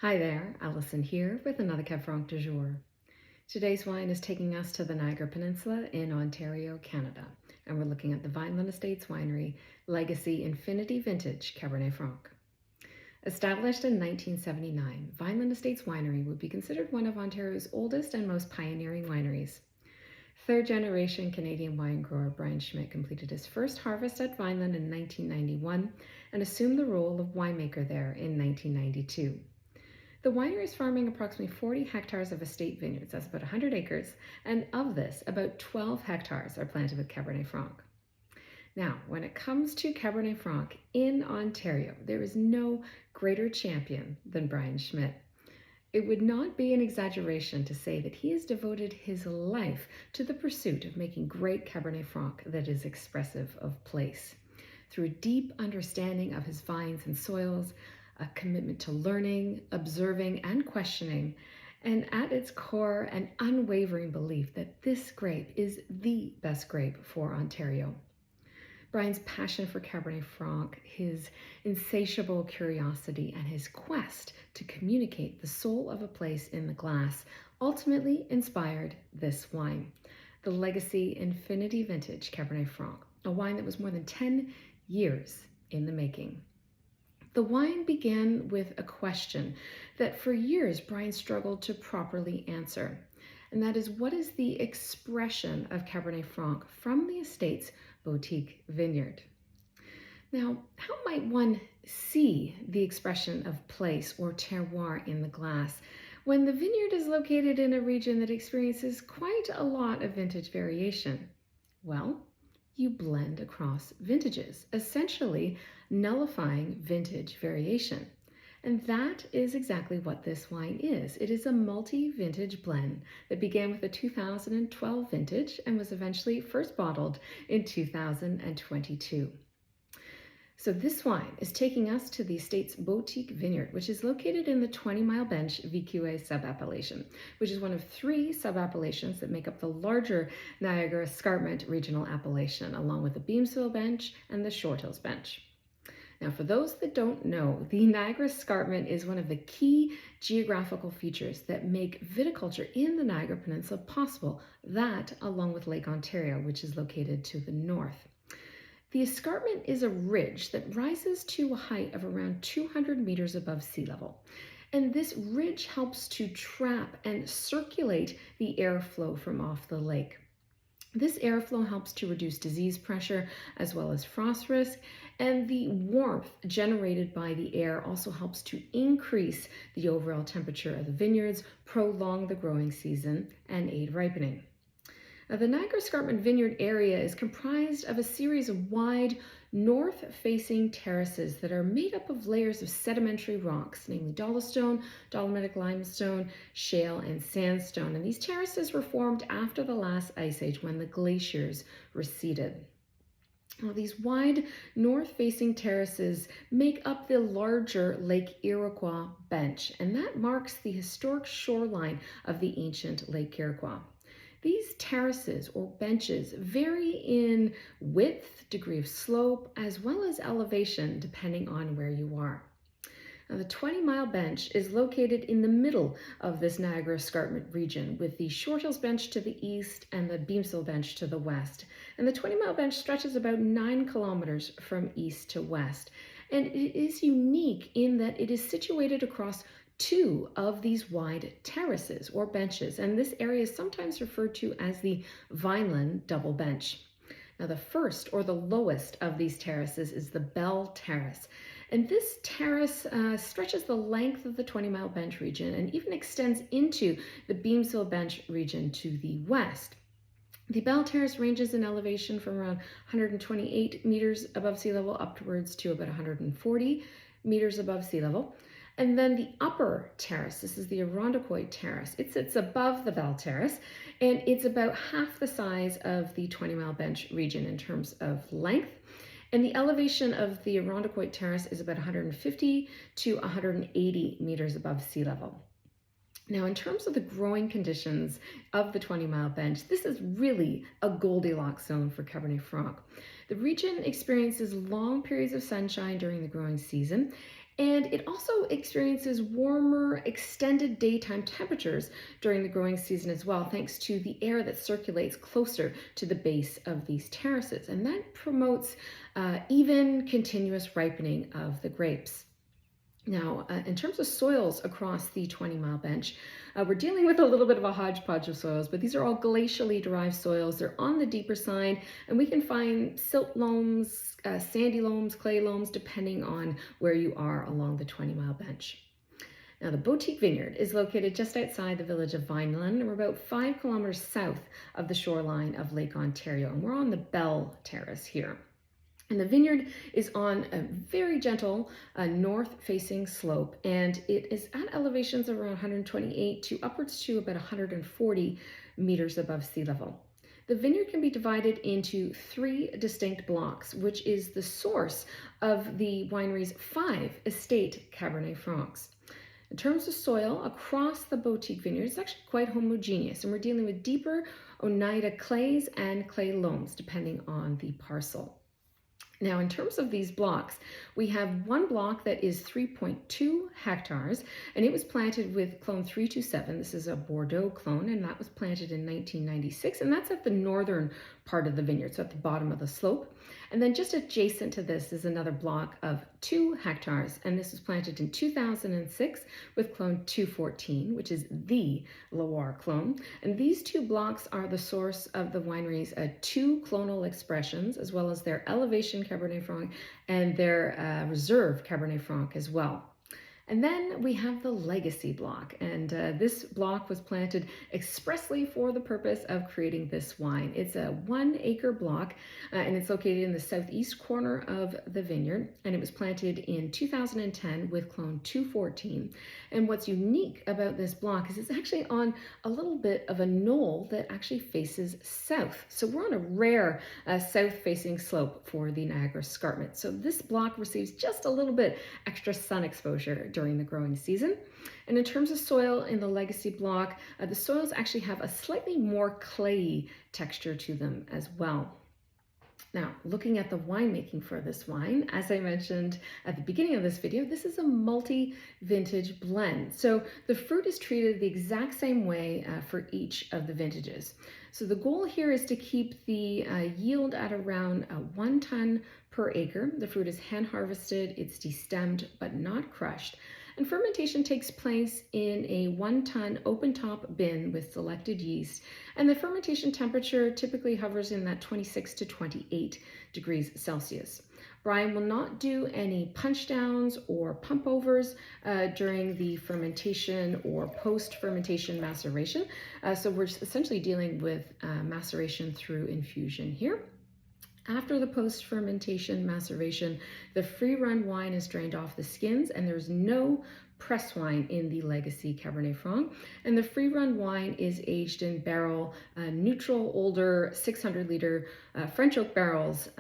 Hi there, Allison here with another Cab Franc du jour. Today's wine is taking us to the Niagara Peninsula in Ontario, Canada, and we're looking at the Vineland Estates Winery Legacy Infinity Vintage Cabernet Franc. Established in 1979, Vineland Estates Winery would be considered one of Ontario's oldest and most pioneering wineries. Third-generation Canadian wine grower Brian Schmidt completed his first harvest at Vineland in 1991 and assumed the role of winemaker there in 1992. The winery is farming approximately 40 hectares of estate vineyards, that's about 100 acres, and of this, about 12 hectares are planted with Cabernet Franc. Now, when it comes to Cabernet Franc in Ontario, there is no greater champion than Brian Schmidt. It would not be an exaggeration to say that he has devoted his life to the pursuit of making great Cabernet Franc that is expressive of place. Through a deep understanding of his vines and soils, a commitment to learning, observing, and questioning, and at its core, an unwavering belief that this grape is the best grape for Ontario. Brian's passion for Cabernet Franc, his insatiable curiosity, and his quest to communicate the soul of a place in the glass ultimately inspired this wine, the Legacy Infinity Vintage Cabernet Franc, a wine that was more than 10 years in the making. The wine began with a question that for years Brian struggled to properly answer, and that is, what is the expression of Cabernet Franc from the estate's Bo-Teek Vineyard? Now, how might one see the expression of place or terroir in the glass when the vineyard is located in a region that experiences quite a lot of vintage variation? Well, you blend across vintages, essentially nullifying vintage variation. And that is exactly what this wine is. It is a multi-vintage blend that began with a 2012 vintage and was eventually first bottled in 2022. So this wine is taking us to the estate's Bo-Teek Vineyard, which is located in the 20 Mile Bench VQA subappellation, which is one of 3 subappellations that make up the larger Niagara Escarpment regional appellation, along with the Peninsula Bench and the Short Hills Bench. Now, for those that don't know, the Niagara Escarpment is one of the key geographical features that make viticulture in the Niagara Peninsula possible, that along with Lake Ontario, which is located to the north. The escarpment is a ridge that rises to a height of around 200 meters above sea level. And this ridge helps to trap and circulate the airflow from off the lake. This airflow helps to reduce disease pressure as well as frost risk, and the warmth generated by the air also helps to increase the overall temperature of the vineyards, prolong the growing season, and aid ripening. Now, the Niagara Escarpment Vineyard area is comprised of a series of wide north-facing terraces that are made up of layers of sedimentary rocks, namely dolostone, dolomitic limestone, shale, and sandstone. And these terraces were formed after the last ice age when the glaciers receded. Now, these wide north-facing terraces make up the larger Lake Iroquois bench, and that marks the historic shoreline of the ancient Lake Iroquois. These terraces or benches vary in width, degree of slope, as well as elevation depending on where you are. Now, the 20 Mile Bench is located in the middle of this Niagara Escarpment region, with the Short Hills Bench to the east and the Peninsula Bench to the west. And the 20 Mile Bench stretches about 9 kilometers from east to west. And it is unique in that it is situated across 2 of these wide terraces or benches, and this area is sometimes referred to as the Vineland Double Bench. Now, the first or the lowest of these terraces is the Bell Terrace, and this terrace stretches the length of the 20 Mile Bench region and even extends into the Peninsula Bench region to the west. The Bell Terrace ranges in elevation from around 128 meters above sea level upwards to about 140 meters above sea level. And then the upper terrace, this is the Irondequoit Terrace. It sits above the Bell Terrace, and it's about half the size of the 20 Mile Bench region in terms of length. And the elevation of the Irondequoit Terrace is about 150 to 180 meters above sea level. Now, in terms of the growing conditions of the 20 Mile Bench, this is really a Goldilocks zone for Cabernet Franc. The region experiences long periods of sunshine during the growing season, And it also experiences warmer, extended daytime temperatures during the growing season as well, thanks to the air that circulates closer to the base of these terraces. And that promotes even continuous ripening of the grapes. Now, in terms of soils across the 20-mile bench, we're dealing with a little bit of a hodgepodge of soils, but these are all glacially derived soils. They're on the deeper side, and we can find silt loams, sandy loams, clay loams, depending on where you are along the 20-mile bench. Now, the Bo-Teek Vineyard is located just outside the village of Vineland, and we're about 5 kilometers south of the shoreline of Lake Ontario, and we're on the Bell Terrace here. And the vineyard is on a very gentle north-facing slope, and it is at elevations of around 128 to upwards to about 140 meters above sea level. The vineyard can be divided into 3 distinct blocks, which is the source of the winery's 5 estate Cabernet Francs. In terms of soil, across the Bo-Teek Vineyard, it's actually quite homogeneous, and we're dealing with deeper Oneida clays and clay loams, depending on the parcel. Now, in terms of these blocks, we have one block that is 3.2 hectares, and it was planted with clone 327. This is a Bordeaux clone, and that was planted in 1996, and that's at the northern part of the vineyard, so at the bottom of the slope. And then just adjacent to this is another block of 2 hectares, and this was planted in 2006 with clone 214, which is the Loire clone. And these 2 blocks are the source of the winery's 2 clonal expressions, as well as their elevation Cabernet Franc and their reserve Cabernet Franc as well. And then we have the legacy block, and this block was planted expressly for the purpose of creating this wine. It's a 1-acre block, and it's located in the southeast corner of the vineyard, and it was planted in 2010 with clone 214. And what's unique about this block is it's actually on a little bit of a knoll that actually faces south. So we're on a rare south-facing slope for the Niagara Escarpment. So this block receives just a little bit extra sun exposure during the growing season. And in terms of soil in the legacy block, the soils actually have a slightly more clayey texture to them as well. Now, looking at the winemaking for this wine, as I mentioned at the beginning of this video, this is a multi-vintage blend. So the fruit is treated the exact same way for each of the vintages. So the goal here is to keep the yield at around 1 ton per acre. The fruit is hand harvested, it's destemmed but not crushed. And fermentation takes place in a 1-ton open-top bin with selected yeast. And the fermentation temperature typically hovers in that 26 to 28 degrees Celsius. Brian will not do any punch downs or pump overs during the fermentation or post-fermentation maceration. So we're essentially dealing with maceration through infusion here. After the post-fermentation maceration, the free-run wine is drained off the skins, and there's no press wine in the legacy Cabernet Franc. And the free-run wine is aged in barrel, neutral, older, 600-liter French oak barrels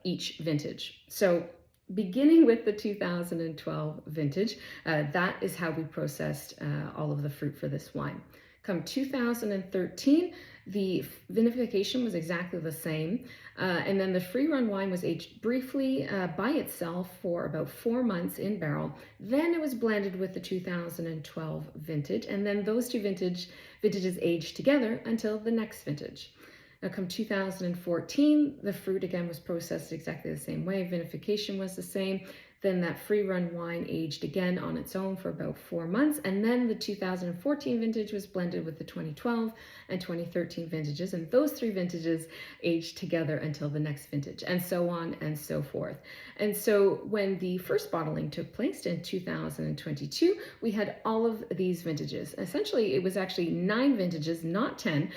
each vintage. So beginning with the 2012 vintage, that is how we processed all of the fruit for this wine. Come 2013, the vinification was exactly the same. And then the free-run wine was aged briefly by itself for about 4 months in barrel. Then it was blended with the 2012 vintage. And then those 2 vintages aged together until the next vintage. Now come 2014, the fruit again was processed exactly the same way. Vinification was the same. Then that free-run wine aged again on its own for about 4 months. And then the 2014 vintage was blended with the 2012 and 2013 vintages. And those 3 vintages aged together until the next vintage, and so on and so forth. And so when the first bottling took place in 2022, we had all of these vintages. Essentially, it was actually 9 vintages, not 10.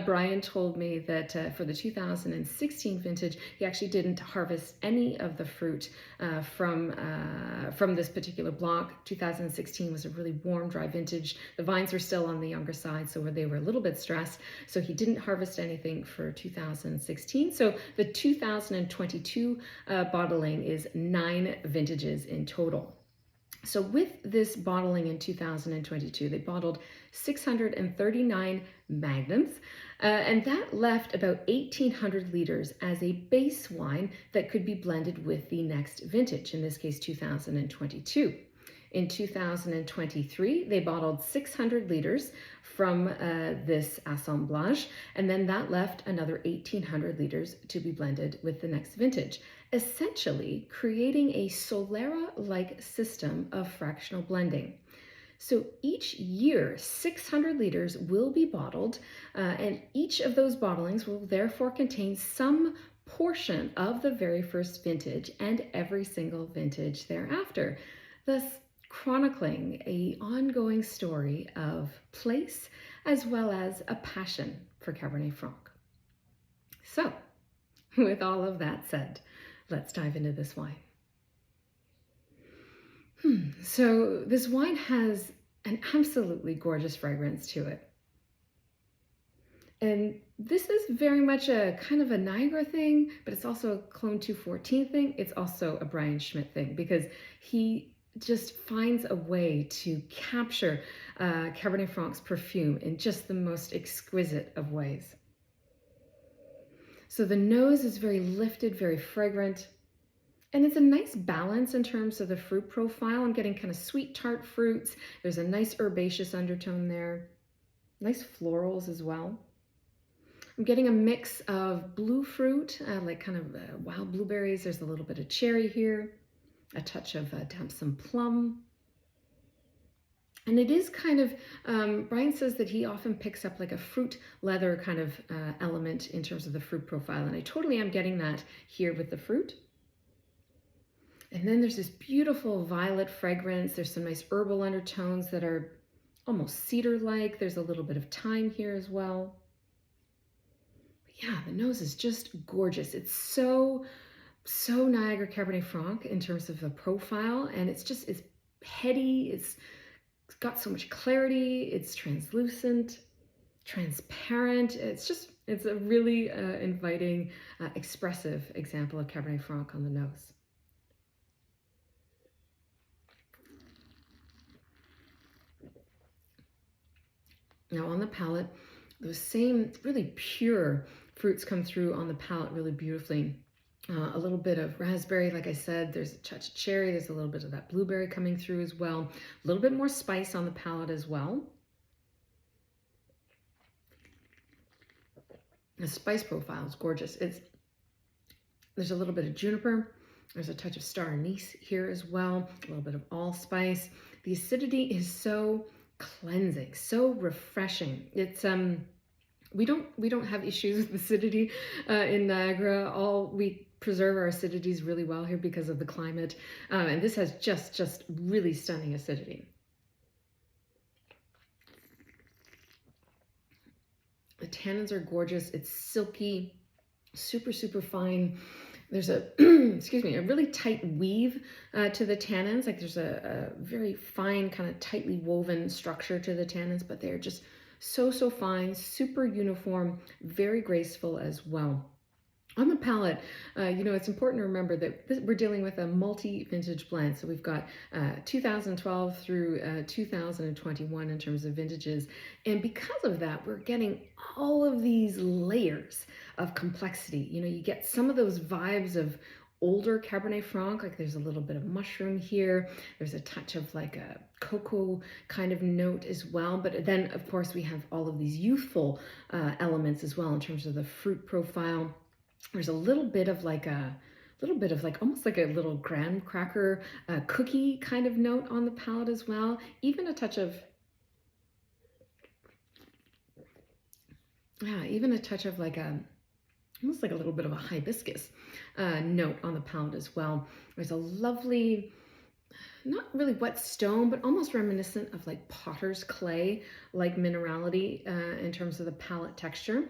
Brian told me that for the 2016 vintage, he actually didn't harvest any of the fruit from this particular block. 2016 was a really warm, dry vintage. The vines were still on the younger side, so they were a little bit stressed. So he didn't harvest anything for 2016. So the 2022 bottling is 9 vintages in total. So with this bottling in 2022, they bottled 639 magnums, and that left about 1,800 liters as a base wine that could be blended with the next vintage, in this case 2022. In 2023, they bottled 600 liters from this assemblage, and then that left another 1,800 liters to be blended with the next vintage, essentially creating a Solera-like system of fractional blending. So each year, 600 liters will be bottled, and each of those bottlings will therefore contain some portion of the very first vintage and every single vintage thereafter, thus chronicling an ongoing story of place as well as a passion for Cabernet Franc. So, with all of that said, let's dive into this wine. So this wine has an absolutely gorgeous fragrance to it. And this is very much a kind of a Niagara thing, but it's also a Clone 214 thing. It's also a Brian Schmidt thing, because he just finds a way to capture Cabernet Franc's perfume in just the most exquisite of ways. So the nose is very lifted, very fragrant, and it's a nice balance in terms of the fruit profile. I'm getting kind of sweet tart fruits. There's a nice herbaceous undertone there, nice florals as well. I'm getting a mix of blue fruit, like kind of wild blueberries. There's a little bit of cherry here, a touch of damson plum. And it is kind of, Brian says that he often picks up like a fruit leather kind of element in terms of the fruit profile. And I totally am getting that here with the fruit. And then there's this beautiful violet fragrance. There's some nice herbal undertones that are almost cedar-like. There's a little bit of thyme here as well. But yeah, the nose is just gorgeous. It's so Niagara Cabernet Franc in terms of the profile. And it's heady. It's got so much clarity. It's translucent, transparent. It's a really inviting, expressive example of Cabernet Franc on the nose. Now on the palate, those same really pure fruits come through on the palate really beautifully. A little bit of raspberry, like I said, there's a touch of cherry, there's a little bit of that blueberry coming through as well. A little bit more spice on the palate as well. The spice profile is gorgeous. There's a little bit of juniper, there's a touch of star anise here as well, a little bit of allspice. The acidity is so cleansing, so refreshing. It's we don't have issues with acidity in Niagara. We preserve our acidities really well here because of the climate, and this has just really stunning acidity. The tannins are gorgeous. It's silky, super fine. There's a excuse me, a really tight weave to the tannins. Like there's a very fine, kind of tightly woven structure to the tannins, but they're just so fine, super uniform, very graceful as well. On the palate, it's important to remember that we're dealing with a multi-vintage blend. So we've got 2012 through 2021 in terms of vintages. And because of that, we're getting all of these layers of complexity. You get some of those vibes of older Cabernet Franc, like there's a little bit of mushroom here. There's a touch of like a cocoa kind of note as well. But then, of course, we have all of these youthful elements as well in terms of the fruit profile. There's a little bit of like almost like a little graham cracker cookie kind of note on the palate as well. Even a touch of, like almost like a little bit of a hibiscus note on the palate as well. There's a lovely, not really wet stone, but almost reminiscent of like potter's clay, like minerality in terms of the palate texture.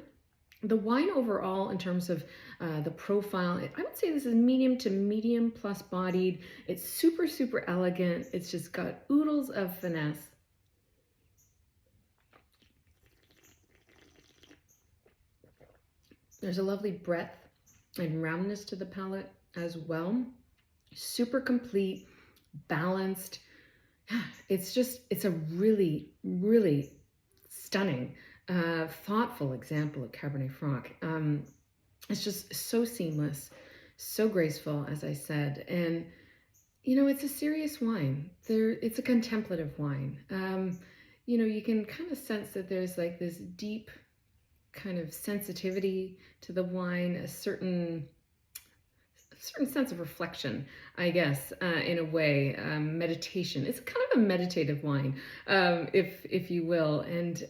The wine overall, in terms of the profile, I would say this is medium to medium plus bodied. It's super elegant. It's just got oodles of finesse. There's a lovely breadth and roundness to the palate as well. Super complete, balanced, It's a really, really stunning, thoughtful example of Cabernet Franc. It's just so seamless, so graceful, as I said. And, it's a serious wine. It's a contemplative wine. You can kind of sense that there's like this deep kind of sensitivity to the wine, a certain sense of reflection, I guess, in a way, meditation. It's kind of a meditative wine, if you will, and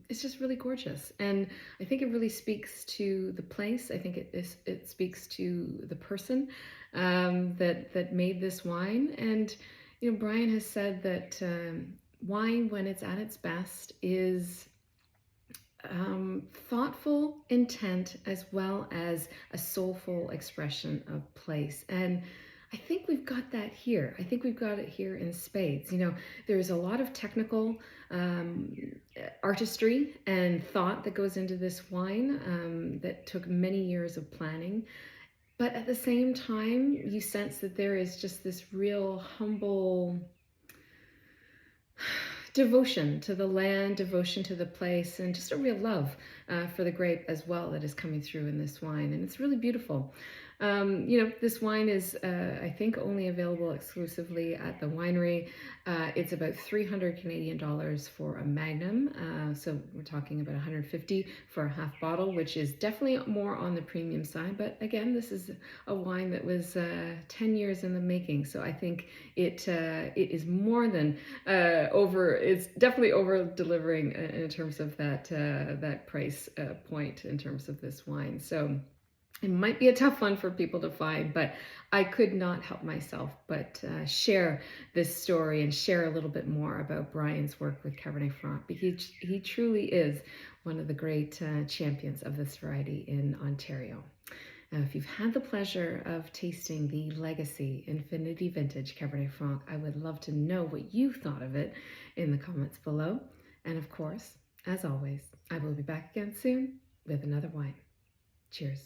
it's just really gorgeous. And I think it really speaks to the place. I think it speaks to the person that made this wine. And Brian has said that wine, when it's at its best, is thoughtful intent as well as a soulful expression of place. And I think we've got that here. I think we've got it here in spades. There's a lot of technical artistry and thought that goes into this wine that took many years of planning. But at the same time, you sense that there is just this real humble devotion to the land, devotion to the place, and just a real love for the grape as well that is coming through in this wine. And it's really beautiful. This wine is, I think, only available exclusively at the winery. It's about 300 Canadian dollars for a magnum. So we're talking about 150 for a half bottle, which is definitely more on the premium side. But again, this is a wine that was 10 years in the making. So I think it is more than it's definitely over delivering in terms of that price point in terms of this wine. So it might be a tough one for people to find, but I could not help myself but share this story and share a little bit more about Brian's work with Cabernet Franc, because he truly is one of the great champions of this variety in Ontario. Now, if you've had the pleasure of tasting the Legacy Infinity Vintage Cabernet Franc, I would love to know what you thought of it in the comments below. And of course, as always, I will be back again soon with another wine. Cheers.